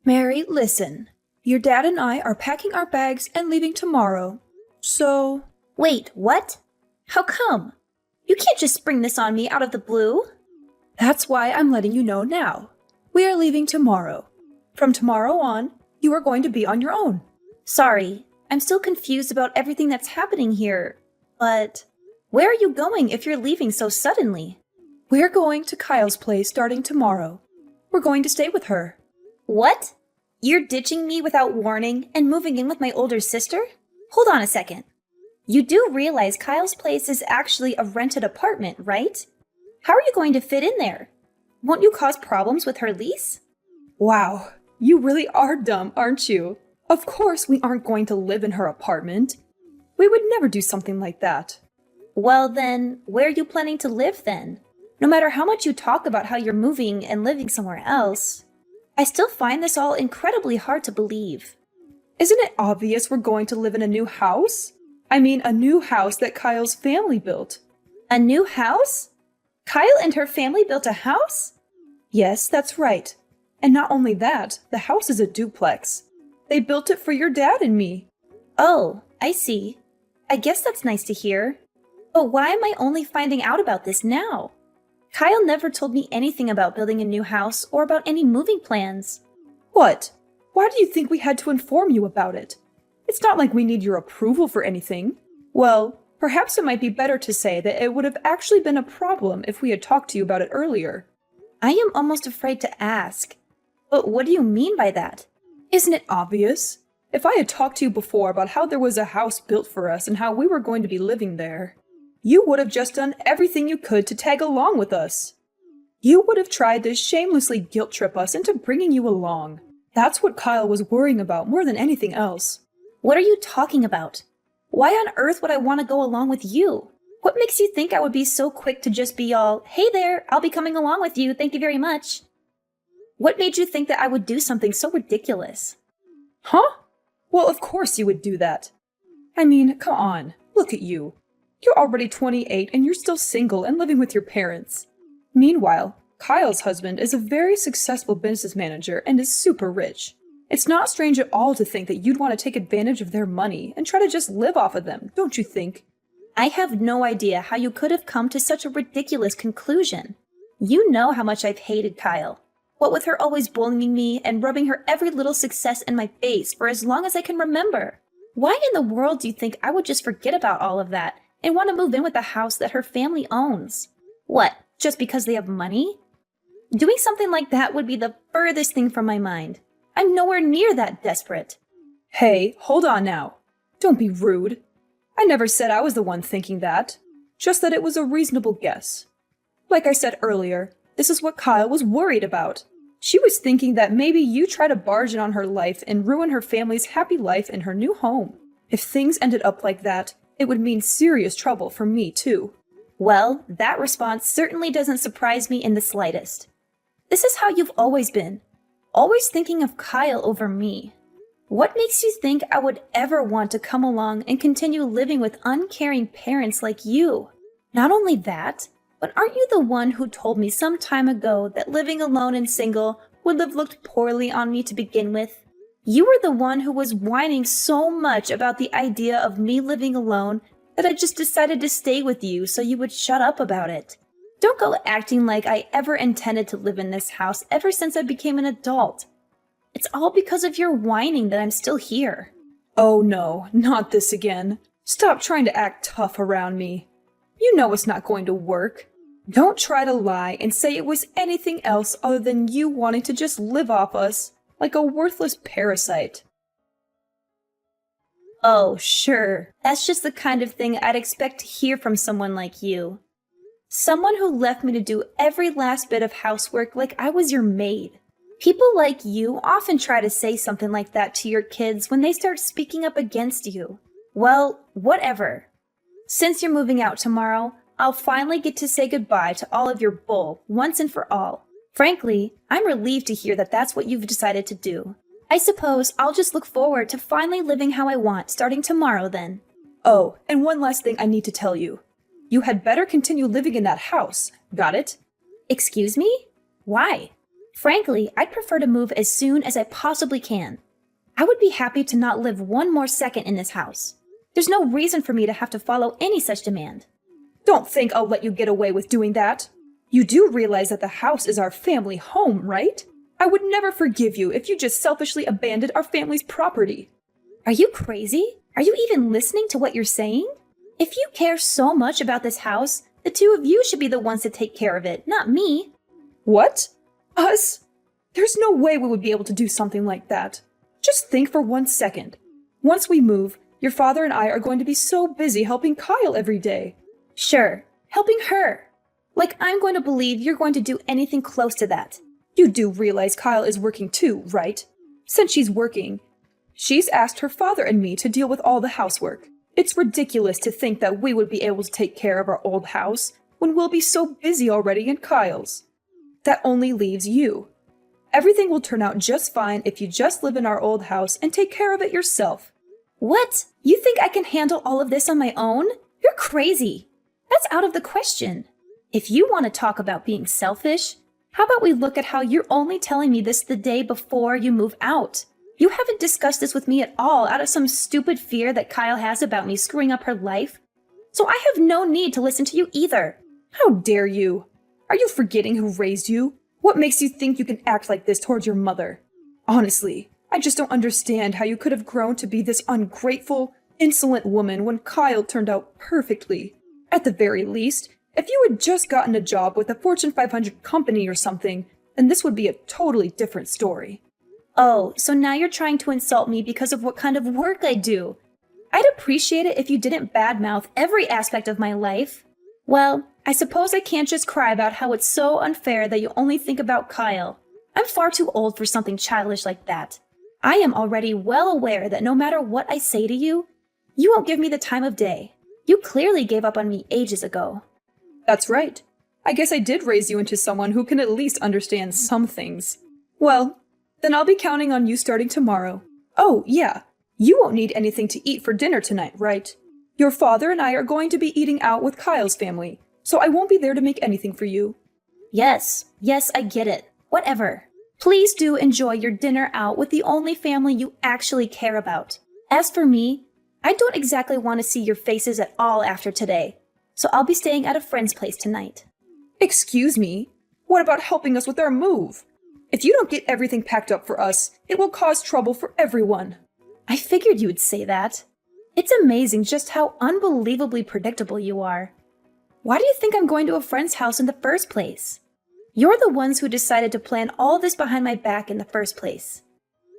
Mary, listen. Your dad and I are packing our bags and leaving tomorrow. So, Wait, what? How come? You can't just spring this on me out of the blue. that's why I'm letting you know now. We are leaving tomorrow. From tomorrow on, you are going to be on your own. Sorry, I'm still confused about everything that's happening here. But where are you going if you're leaving so suddenly? We're going to Kyle's place starting tomorrow. We're going to stay with her. What? You're ditching me without warning and moving in with my older sister? Hold on a second. You do realize Kyle's place is actually a rented apartment, right? How are you going to fit in there? Won't you cause problems with her lease? Wow, you really are dumb, aren't you? Of course we aren't going to live in her apartment. We would never do something like that. Well then, where are you planning to live then? No matter how much you talk about how you're moving and living somewhere else, I still find this all incredibly hard to believe. Isn't it obvious we're going to live in a new house? I mean, a new house that Kyle's family built. A new house? Kyle and her family built a house? Yes, that's right. And not only that, the house is a duplex. They built it for your dad and me. Oh, I see. I guess that's nice to hear. But why am I only finding out about this now? Kyle never told me anything about building a new house or about any moving plans. What? Why do you think we had to inform you about it? It's not like we need your approval for anything. Well, perhaps it might be better to say that it would have actually been a problem if we had talked to you about it earlier. I am almost afraid to ask. But what do you mean by that? Isn't it obvious? If I had talked to you before about how there was a house built for us and how we were going to be living there, you would have just done everything you could to tag along with us. You would have tried to shamelessly guilt trip us into bringing you along. That's what Kyle was worrying about more than anything else. What are you talking about? Why on earth would I want to go along with you? What makes you think I would be so quick to just be all, hey there, I'll be coming along with you, thank you very much? What made you think that I would do something so ridiculous? Huh? Well, of course you would do that. I mean, come on, look at you. You're already 28 and you're still single and living with your parents. Meanwhile, Kyle's husband is a very successful business manager and is super rich. It's not strange at all to think that you'd want to take advantage of their money and try to just live off of them, don't you think? I have no idea how you could have come to such a ridiculous conclusion. You know how much I've hated Kyle. What with her always bullying me and rubbing her every little success in my face for as long as I can remember. Why in the world do you think I would just forget about all of that and want to move in with a house that her family owns? What, just because they have money? Doing something like that would be the furthest thing from my mind. I'm nowhere near that desperate. Hey, hold on now. Don't be rude. I never said I was the one thinking that. Just that it was a reasonable guess. Like I said earlier, this is what Kyle was worried about. She was thinking that maybe you try to barge in on her life and ruin her family's happy life in her new home. If things ended up like that, it would mean serious trouble for me too. Well, that response certainly doesn't surprise me in the slightest. This is how you've always been. Always thinking of Kyle over me. What makes you think I would ever want to come along and continue living with uncaring parents like you? Not only that, but aren't you the one who told me some time ago that living alone and single would have looked poorly on me to begin with? You were the one who was whining so much about the idea of me living alone that I just decided to stay with you so you would shut up about it. Don't go acting like I ever intended to live in this house ever since I became an adult. It's all because of your whining that I'm still here. Oh no, not this again. Stop trying to act tough around me. You know it's not going to work. Don't try to lie and say it was anything else other than you wanting to just live off us like a worthless parasite. Oh, sure. That's just the kind of thing I'd expect to hear from someone like you. Someone who left me to do every last bit of housework like I was your maid. People like you often try to say something like that to your kids when they start speaking up against you. Well, whatever. Since you're moving out tomorrow, I'll finally get to say goodbye to all of your bull once and for all. Frankly, I'm relieved to hear that that's what you've decided to do. I suppose I'll just look forward to finally living how I want starting tomorrow then. Oh, and one last thing I need to tell you. You had better continue living in that house. Got it? Excuse me? Why? Frankly, I'd prefer to move as soon as I possibly can. I would be happy to not live one more second in this house. There's no reason for me to have to follow any such demand. Don't think I'll let you get away with doing that. You do realize that the house is our family home, right? I would never forgive you if you just selfishly abandoned our family's property. Are you crazy? Are you even listening to what you're saying? If you care so much about this house, the two of you should be the ones to take care of it, not me. What? Us? There's no way we would be able to do something like that. Just think for 1 second. Once we move, your father and I are going to be so busy helping Kyle every day. Sure, helping her. Like I'm going to believe you're going to do anything close to that. You do realize Kyle is working too, right? Since she's working, she's asked her father and me to deal with all the housework. It's ridiculous to think that we would be able to take care of our old house when we'll be so busy already in Kyle's. That only leaves you. Everything will turn out just fine if you just live in our old house and take care of it yourself. What? You think I can handle all of this on my own? You're crazy. That's out of the question. If you want to talk about being selfish, how about we look at how you're only telling me this the day before you move out? You haven't discussed this with me at all out of some stupid fear that Kyle has about me screwing up her life. So I have no need to listen to you either. How dare you? Are you forgetting who raised you? What makes you think you can act like this towards your mother? Honestly, I just don't understand how you could have grown to be this ungrateful, insolent woman when Kyle turned out perfectly. At the very least, if you had just gotten a job with a Fortune 500 company or something, then this would be a totally different story. Oh, so now you're trying to insult me because of what kind of work I do. I'd appreciate it if you didn't badmouth every aspect of my life. Well, I suppose I can't just cry about how it's so unfair that you only think about Kyle. I'm far too old for something childish like that. I am already well aware that no matter what I say to you, you won't give me the time of day. You clearly gave up on me ages ago. That's right. I guess I did raise you into someone who can at least understand some things. Well, then I'll be counting on you starting tomorrow. Oh, yeah. You won't need anything to eat for dinner tonight, right? Your father and I are going to be eating out with Kyle's family, so I won't be there to make anything for you. Yes, I get it. Whatever. Please do enjoy your dinner out with the only family you actually care about. As for me, I don't exactly want to see your faces at all after today, so I'll be staying at a friend's place tonight. Excuse me? What about helping us with our move? If you don't get everything packed up for us, it will cause trouble for everyone. I figured you would say that. It's amazing just how unbelievably predictable you are. Why do you think I'm going to a friend's house in the first place? You're the ones who decided to plan all this behind my back in the first place.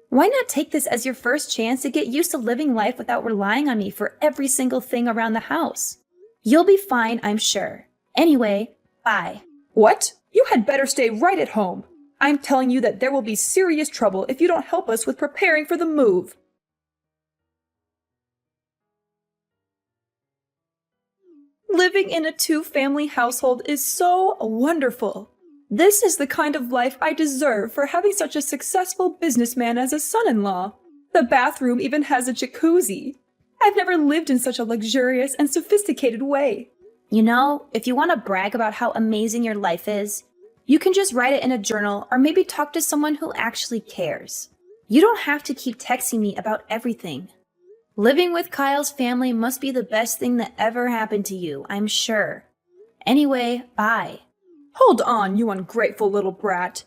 Why not take this as your first chance to get used to living life without relying on me for every single thing around the house? You'll be fine, I'm sure. Anyway, bye. What? You had better stay right at home. I'm telling you that there will be serious trouble if you don't help us with preparing for the move. Living in a two-family household is so wonderful. This is the kind of life I deserve for having such a successful businessman as a son-in-law. The bathroom even has a jacuzzi. I've never lived in such a luxurious and sophisticated way. You know, if you want to brag about how amazing your life is, you can just write it in a journal or maybe talk to someone who actually cares. You don't have to keep texting me about everything. Living with Kyle's family must be the best thing that ever happened to you, I'm sure. Anyway, bye. Hold on, you ungrateful little brat.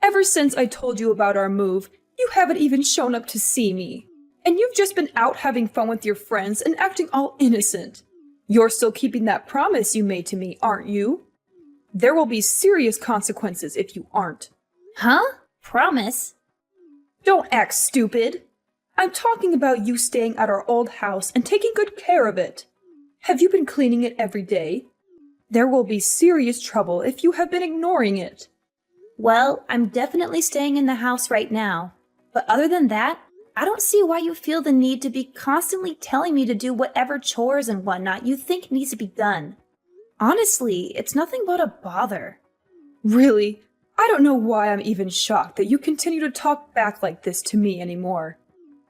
Ever since I told you about our move, you haven't even shown up to see me. And you've just been out having fun with your friends and acting all innocent. You're still keeping that promise you made to me, aren't you? There will be serious consequences if you aren't. Huh? Promise? Don't act stupid. I'm talking about you staying at our old house and taking good care of it. Have you been cleaning it every day? There will be serious trouble if you have been ignoring it. Well, I'm definitely staying in the house right now. But other than that, I don't see why you feel the need to be constantly telling me to do whatever chores and whatnot you think needs to be done. Honestly, it's nothing but a bother. Really? I don't know why I'm even shocked that you continue to talk back like this to me anymore.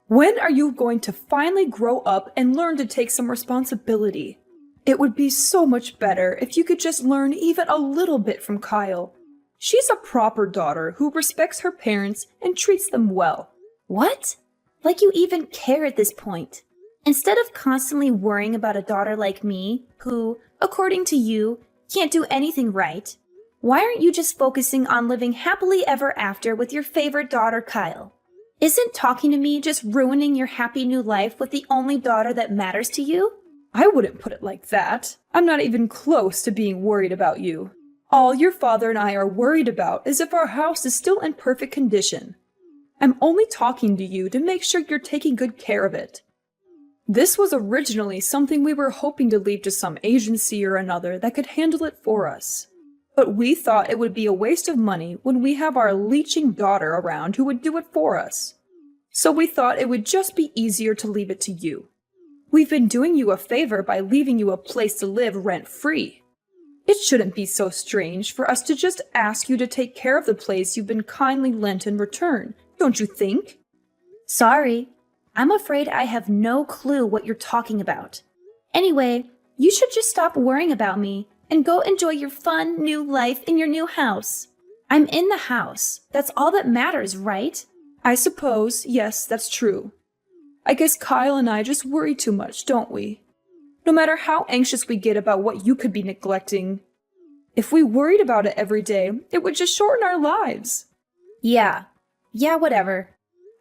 When are you going to finally grow up and learn to take some responsibility? It would be so much better if you could just learn even a little bit from Kyle. She's a proper daughter who respects her parents and treats them well. What? Like you even care at this point. Instead of constantly worrying about a daughter like me, who, according to you, can't do anything right, why aren't you just focusing on living happily ever after with your favorite daughter, Kyle? Isn't talking to me just ruining your happy new life with the only daughter that matters to you? I wouldn't put it like that. I'm not even close to being worried about you. All your father and I are worried about is if our house is still in perfect condition. I'm only talking to you to make sure you're taking good care of it. This was originally something we were hoping to leave to some agency or another that could handle it for us. But we thought it would be a waste of money when we have our leeching daughter around who would do it for us. So we thought it would just be easier to leave it to you. We've been doing you a favor by leaving you a place to live rent-free. It shouldn't be so strange for us to just ask you to take care of the place you've been kindly lent in return, don't you think? Sorry, I'm afraid I have no clue what you're talking about. Anyway, you should just stop worrying about me and go enjoy your fun new life in your new house. I'm in the house. That's all that matters, right? I suppose, yes, that's true. I guess Kyle and I just worry too much, don't we? No matter how anxious we get about what you could be neglecting. If we worried about it every day, it would just shorten our lives. Yeah, whatever.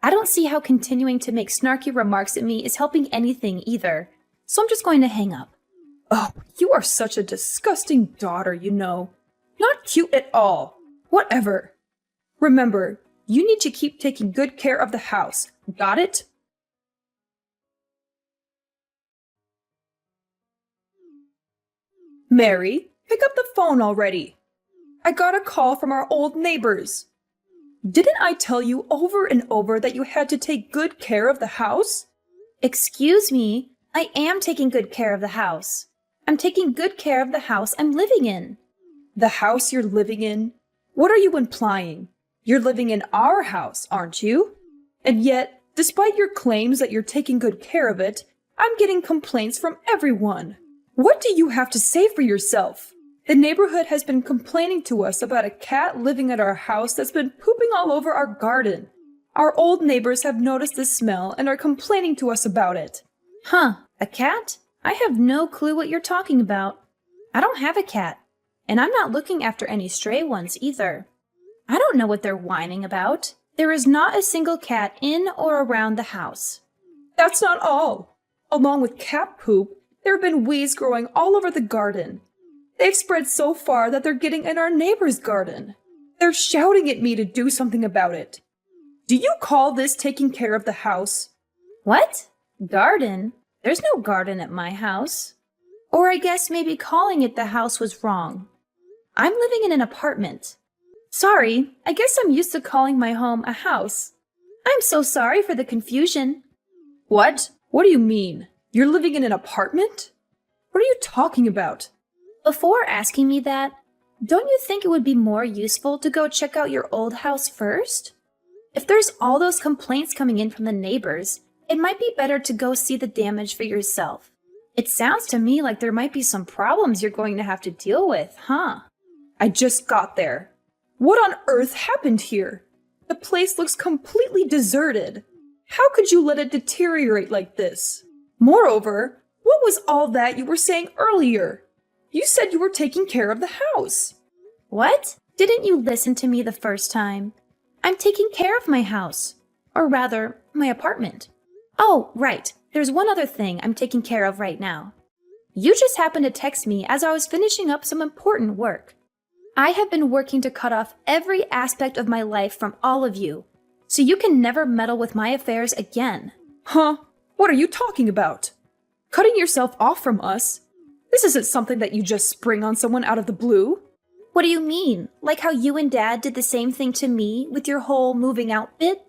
I don't see how continuing to make snarky remarks at me is helping anything either, so I'm just going to hang up. Oh, you are such a disgusting daughter, you know. Not cute at all. Whatever. Remember, you need to keep taking good care of the house. Got it? Mary, pick up the phone already. I got a call from our old neighbors. Didn't I tell you over and over that you had to take good care of the house? Excuse me, I am taking good care of the house. I'm taking good care of the house I'm living in. The house you're living in? What are you implying? You're living in our house, aren't you? And yet, despite your claims that you're taking good care of it, I'm getting complaints from everyone. What do you have to say for yourself? The neighborhood has been complaining to us about a cat living at our house that's been pooping all over our garden. Our old neighbors have noticed the smell and are complaining to us about it. Huh, a cat? I have no clue what you're talking about. I don't have a cat, and I'm not looking after any stray ones either. I don't know what they're whining about. There is not a single cat in or around the house. That's not all. Along with cat poop, there have been weeds growing all over the garden. They've spread so far that they're getting in our neighbor's garden. They're shouting at me to do something about it. Do you call this taking care of the house? What? Garden? There's no garden at my house. Or I guess maybe calling it the house was wrong. I'm living in an apartment. Sorry, I guess I'm used to calling my home a house. I'm so sorry for the confusion. What? What do you mean? You're living in an apartment? What are you talking about? Before asking me that, don't you think it would be more useful to go check out your old house first? If there's all those complaints coming in from the neighbors, it might be better to go see the damage for yourself. It sounds to me like there might be some problems you're going to have to deal with, huh? I just got there. What on earth happened here? The place looks completely deserted. How could you let it deteriorate like this? Moreover, what was all that you were saying earlier? You said you were taking care of the house. What? Didn't you listen to me the first time? I'm taking care of my house. Or rather, my apartment. Oh, right. There's one other thing I'm taking care of right now. You just happened to text me as I was finishing up some important work. I have been working to cut off every aspect of my life from all of you, so you can never meddle with my affairs again. Huh? What are you talking about? Cutting yourself off from us? This isn't something that you just spring on someone out of the blue. What do you mean? Like how you and Dad did the same thing to me with your whole moving out bit?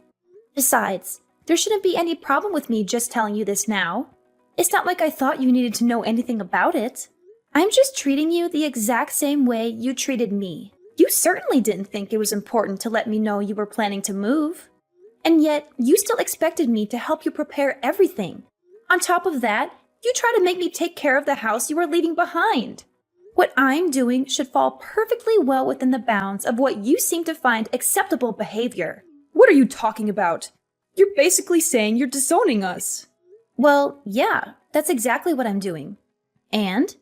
Besides, there shouldn't be any problem with me just telling you this now. It's not like I thought you needed to know anything about it. I'm just treating you the exact same way you treated me. You certainly didn't think it was important to let me know you were planning to move. And yet, you still expected me to help you prepare everything. On top of that, you try to make me take care of the house you are leaving behind. What I'm doing should fall perfectly well within the bounds of what you seem to find acceptable behavior. What are you talking about? You're basically saying you're disowning us. Well, yeah, that's exactly what I'm doing. And?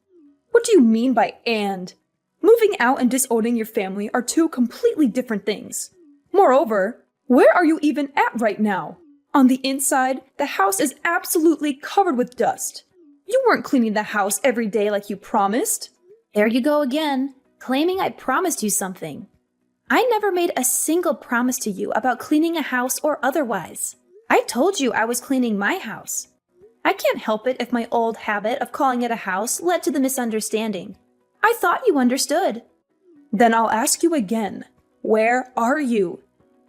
What do you mean by and? Moving out and disowning your family are two completely different things. Moreover, where are you even at right now? On the inside, the house is absolutely covered with dust. You weren't cleaning the house every day like you promised. There you go again, claiming I promised you something. I never made a single promise to you about cleaning a house or otherwise. I told you I was cleaning my house. I can't help it if my old habit of calling it a house led to the misunderstanding. I thought you understood. Then I'll ask you again. Where are you?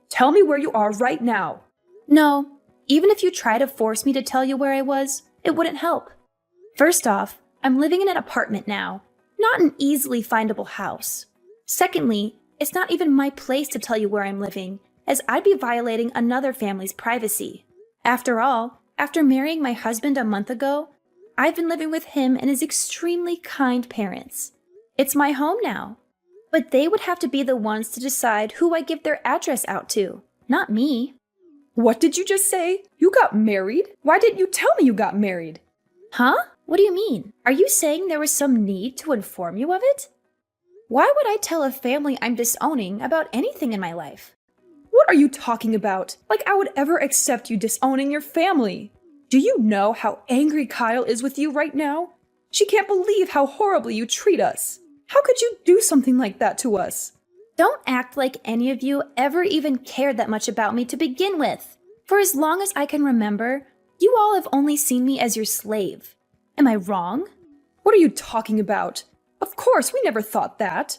Tell me where you are right now. No, even if you try to force me to tell you where I was, it wouldn't help. First off, I'm living in an apartment now, not an easily findable house. Secondly, it's not even my place to tell you where I'm living, as I'd be violating another family's privacy. After all, after marrying my husband a month ago, I've been living with him and his extremely kind parents. It's my home now. But they would have to be the ones to decide who I give their address out to, not me. What did you just say? You got married? Why didn't you tell me you got married? Huh? What do you mean? Are you saying there was some need to inform you of it? Why would I tell a family I'm disowning about anything in my life? What are you talking about? Like I would ever accept you disowning your family. Do you know how angry Kyle is with you right now? She can't believe how horribly you treat us. How could you do something like that to us? Don't act like any of you ever even cared that much about me to begin with. For as long as I can remember, you all have only seen me as your slave. Am I wrong? What are you talking about? Of course, we never thought that.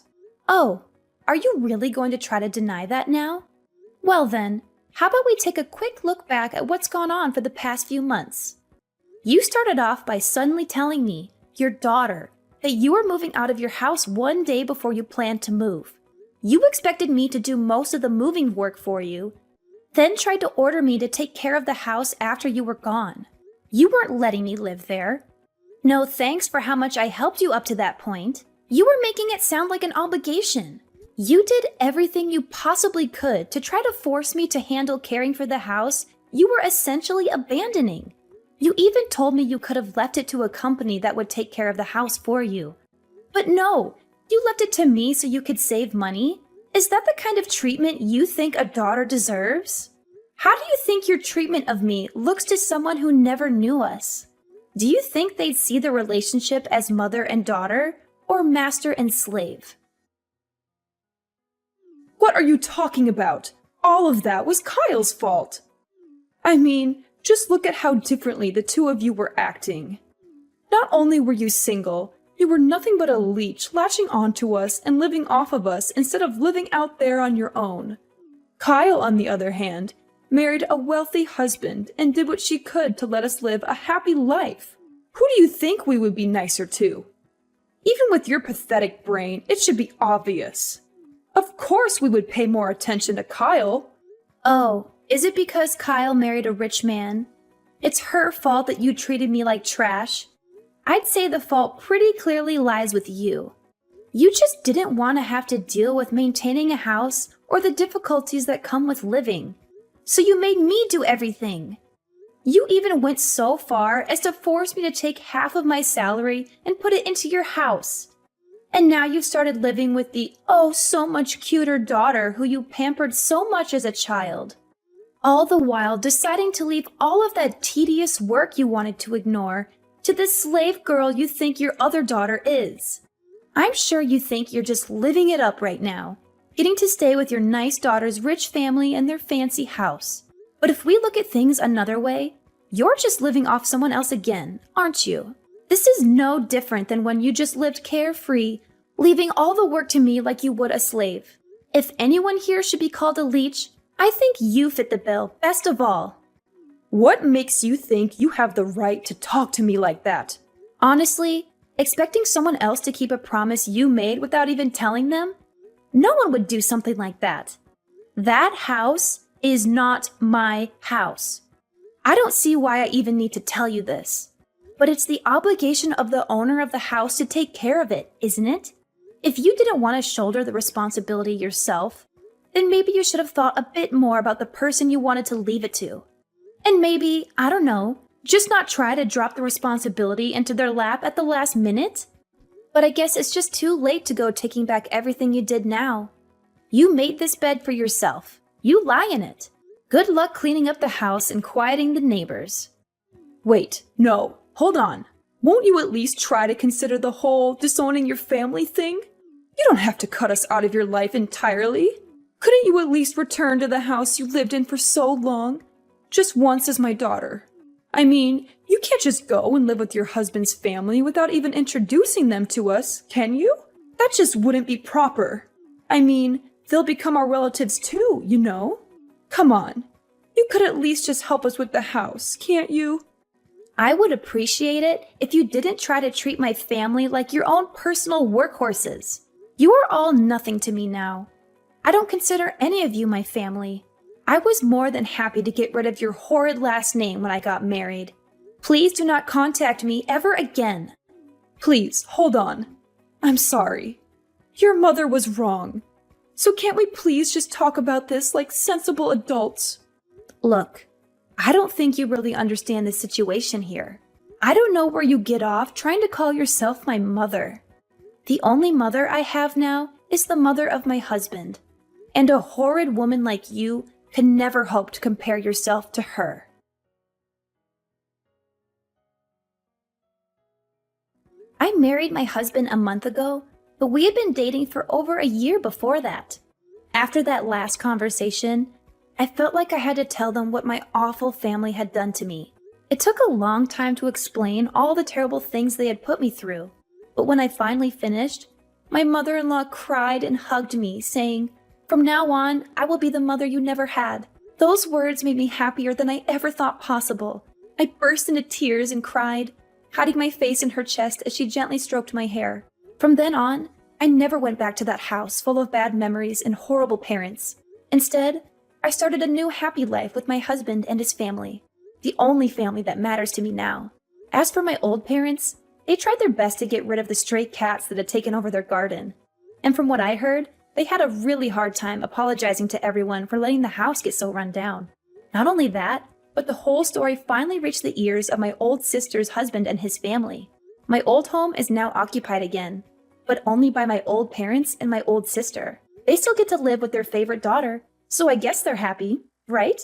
Oh, are you really going to try to deny that now? Well then, how about we take a quick look back at what's gone on for the past few months? You started off by suddenly telling me, your daughter, that you were moving out of your house one day before you planned to move. You expected me to do most of the moving work for you, then tried to order me to take care of the house after you were gone. You weren't letting me live there. No thanks for how much I helped you up to that point. You were making it sound like an obligation. You did everything you possibly could to try to force me to handle caring for the house you were essentially abandoning. You even told me you could have left it to a company that would take care of the house for you. But no, you left it to me so you could save money? Is that the kind of treatment you think a daughter deserves? How do you think your treatment of me looks to someone who never knew us? Do you think they'd see the relationship as mother and daughter, or master and slave? What are you talking about? All of that was Kyle's fault. I mean, just look at how differently the two of you were acting. Not only were you single, you were nothing but a leech latching onto us and living off of us instead of living out there on your own. Kyle, on the other hand, married a wealthy husband and did what she could to let us live a happy life. Who do you think we would be nicer to? Even with your pathetic brain, it should be obvious. Of course we would pay more attention to Kyle. Oh, is it because Kyle married a rich man? It's her fault that you treated me like trash. I'd say the fault pretty clearly lies with you. You just didn't want to have to deal with maintaining a house or the difficulties that come with living. So you made me do everything. You even went so far as to force me to take half of my salary and put it into your house. And now you've started living with the oh so much cuter daughter who you pampered so much as a child. All the while deciding to leave all of that tedious work you wanted to ignore to the slave girl you think your other daughter is. I'm sure you think you're just living it up right now, getting to stay with your nice daughter's rich family and their fancy house. But if we look at things another way, you're just living off someone else again, aren't you? This is no different than when you just lived carefree, leaving all the work to me like you would a slave. If anyone here should be called a leech, I think you fit the bill best of all. What makes you think you have the right to talk to me like that? Honestly, expecting someone else to keep a promise you made without even telling them? No one would do something like that. That house is not my house. I don't see why I even need to tell you this. But it's the obligation of the owner of the house to take care of it, isn't it? If you didn't want to shoulder the responsibility yourself, then maybe you should have thought a bit more about the person you wanted to leave it to. And maybe, I don't know, just not try to drop the responsibility into their lap at the last minute? But I guess it's just too late to go taking back everything you did now. You made this bed for yourself. You lie in it. Good luck cleaning up the house and quieting the neighbors. Wait, no, hold on. Won't you at least try to consider the whole disowning your family thing? You don't have to cut us out of your life entirely. Couldn't you at least return to the house you lived in for so long? Just once as my daughter. I mean, you can't just go and live with your husband's family without even introducing them to us, can you? That just wouldn't be proper. I mean, they'll become our relatives too, you know? Come on. You could at least just help us with the house, can't you? I would appreciate it if you didn't try to treat my family like your own personal workhorses. You are all nothing to me now. I don't consider any of you my family. I was more than happy to get rid of your horrid last name when I got married. Please do not contact me ever again. Please, hold on. I'm sorry. Your mother was wrong. So can't we please just talk about this like sensible adults? Look, I don't think you really understand the situation here. I don't know where you get off trying to call yourself my mother. The only mother I have now is the mother of my husband. And a horrid woman like you can never hope to compare yourself to her. I married my husband a month ago, but we had been dating for over a year before that. After that last conversation, I felt like I had to tell them what my awful family had done to me. It took a long time to explain all the terrible things they had put me through, but when I finally finished, my mother-in-law cried and hugged me, saying, "From now on, I will be the mother you never had." Those words made me happier than I ever thought possible. I burst into tears and cried, hiding my face in her chest as she gently stroked my hair. From then on, I never went back to that house full of bad memories and horrible parents. Instead, I started a new happy life with my husband and his family, the only family that matters to me now. As for my old parents, they tried their best to get rid of the stray cats that had taken over their garden. And from what I heard, they had a really hard time apologizing to everyone for letting the house get so run down. Not only that, but the whole story finally reached the ears of my old sister's husband and his family. My old home is now occupied again, but only by my old parents and my old sister. They still get to live with their favorite daughter, so I guess they're happy, right?